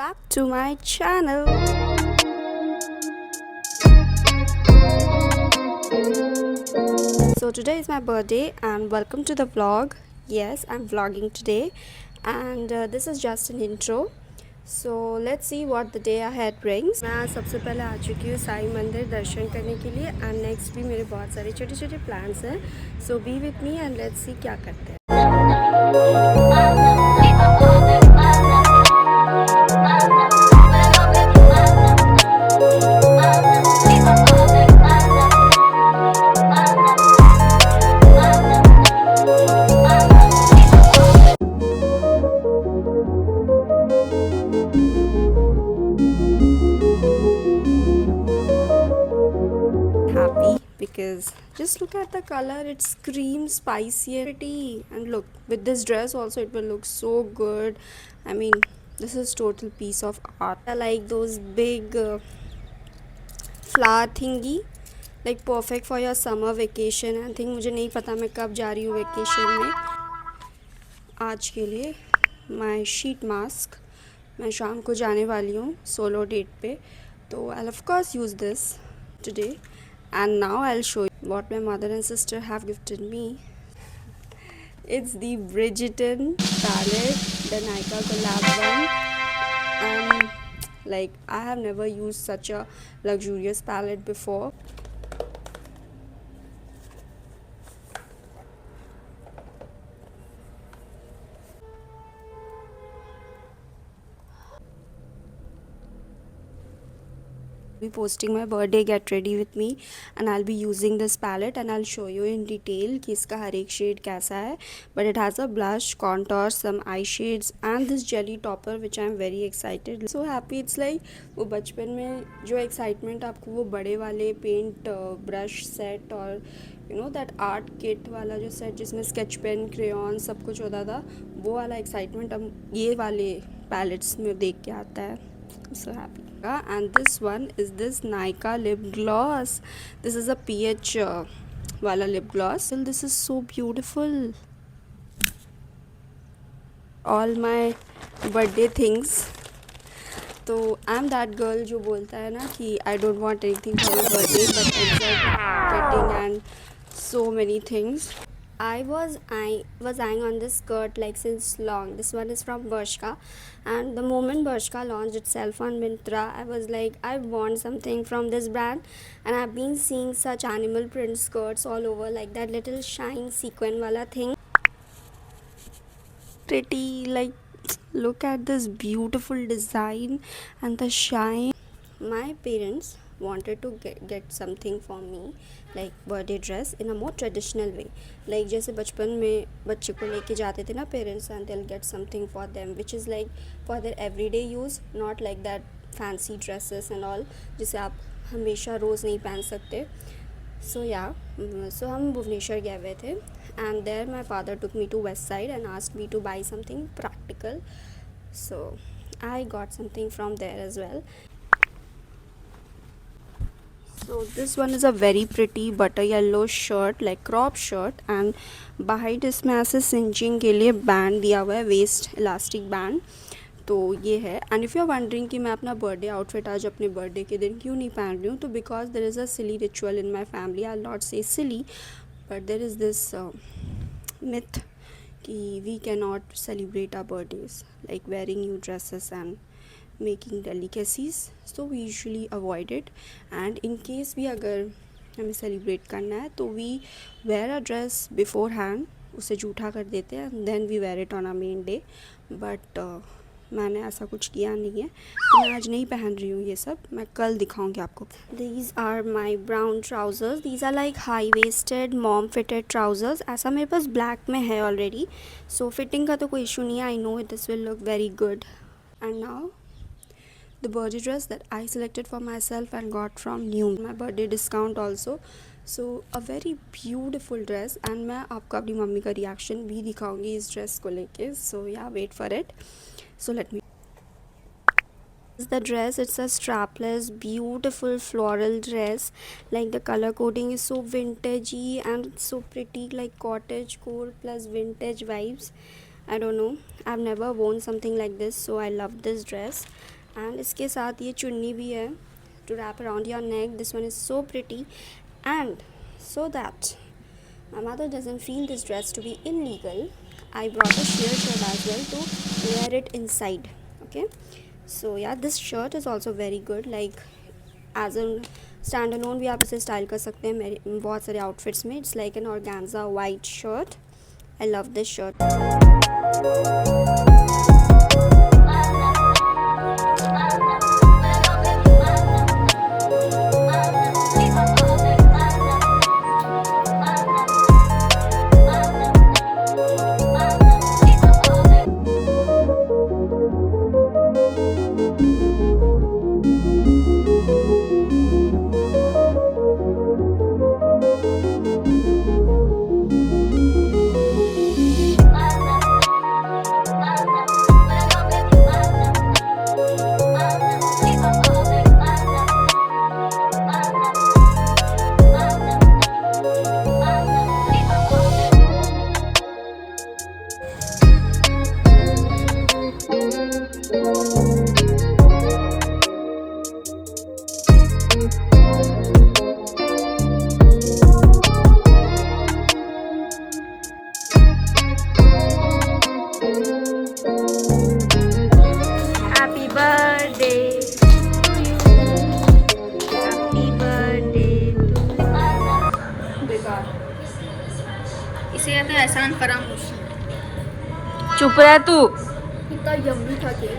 back to my channel. So today is my birthday and welcome to the vlog. Yes, I'm vlogging today and this is just an intro. So let's see what the day ahead brings. मैं आज सबसे पहले आ चुकी हूँ साईं मंदिर दर्शन करने के लिए एंड नेक्स्ट भी मेरे बहुत सारे छोटे छोटे प्लान्स हैं. So be with me and let's see क्या करते हैं. Happy because just look at the color, it screams spicy and pretty, and look with this dress also it will look so good. I mean, this is total piece of art. I like those big flower thingy, like perfect for your summer vacation. I think मुझे नहीं पता मैं कब जा रही हूँ vacation में. आज के लिए माई शीट मास्क, मैं शाम को जाने वाली हूँ सोलो डेट पे, तो I of course use this today. And now I'll show you what my mother and sister have gifted me. It's the Bridgerton palette, the Nykaa collab one. And like, I have never used such a luxurious palette before. Be posting my birthday get ready with me and I'll be using this palette and I'll show you in detail कि इसका हर एक shade कैसा है. But it has a blush, contour, some eye shades and this jelly topper which I'm very excited. So happy. It's like वो बचपन में जो excitement आपको वो बड़े वाले पेंट ब्रश सेट और you know that art kit वाला जो सेट जिसमें स्केच पेन क्रेयॉन सब कुछ होता था, वो वाला एक्साइटमेंट अब ये वाले पैलेट्स में देख के आता है. So happy. And this one is this Nykaa lip gloss. This is a PH wala lip gloss. And this is so beautiful. All my birthday things. तो आई एम दैट गर्ल जो बोलता है ना कि I don't want anything for your birthday but and getting and so many things. I was eyeing on this skirt like since long. This one is from Bershka, and the moment Bershka launched itself on Myntra, I was like, I want something from this brand, and I've been seeing such animal print skirts all over, like that little shine sequin wala thing. Pretty, like look at this beautiful design and the shine. My parents wanted to get something for me like birthday dress in a more traditional way, like जैसे बचपन में बच्चे को लेके जाते थे ना parents and they'll get something for them which is like for their everyday use, not like that fancy dresses and all जिसे आप हमेशा रोज़ नहीं पहन सकते. So yeah, so हम भुवनेश्वर गए हुए थे and there my father took me to west side and asked me to buy something practical. So I got something from there as well. So this one is a very pretty butter yellow shirt, like crop shirt, and बाहर इसमें ऐसे cinching के लिए band दिया हुआ है, waste elastic band. तो ये है. And if you are wondering कि मैं अपना बर्थडे आउटफिट आज अपने बर्थडे के दिन क्यों नहीं पहन रही हूँ, तो because there is a silly ritual in my family. I not say silly but there is this myth कि we can not celebrate our birthdays like wearing new dresses and making delicacies. So we usually avoid it. And in case भी अगर हमें celebrate करना है तो we wear a dress beforehand, उसे जूठा कर देते हैं and then we wear it on a main day. But मैंने ऐसा कुछ किया नहीं है, तो मैं आज नहीं पहन रही हूँ ये सब. मैं कल दिखाऊंगी आपको. These are my brown trousers. These are like high waisted mom fitted trousers. ऐसा मेरे पास ब्लैक में है ऑलरेडी, सो फिटिंग का तो कोई इशू नहीं है. I know this will look very good. And now the birthday dress that I selected for myself and got from New, my birthday discount also. So a very beautiful dress and मैं आपको अपनी mummy का reaction भी दिखाऊंगी इस dress को लेके. So yeah, wait for it. So let me. This is the dress. It's a strapless beautiful floral dress. Like the color coding is so vintagey and so pretty, like cottage core plus vintage vibes. I don't know, I've never worn something like this, so I love this dress. And इसके साथ ये चुन्नी भी है to wrap around your neck. This one is so pretty and so that my mother doesn't feel this dress to be illegal, I brought a sheer shirt as well to wear it inside. Okay, so yeah, this shirt is also very good. Like as a stand alone भी आप इसे style कर सकते हैं मेरे बहुत सारे outfits में. It's like an organza white shirt. I love this shirt. Happy birthday to you. Happy birthday to you. बेकार. इसे कहते हैं एहसान फरामोशी. चुप रह तू. इतना यम्मी था केक.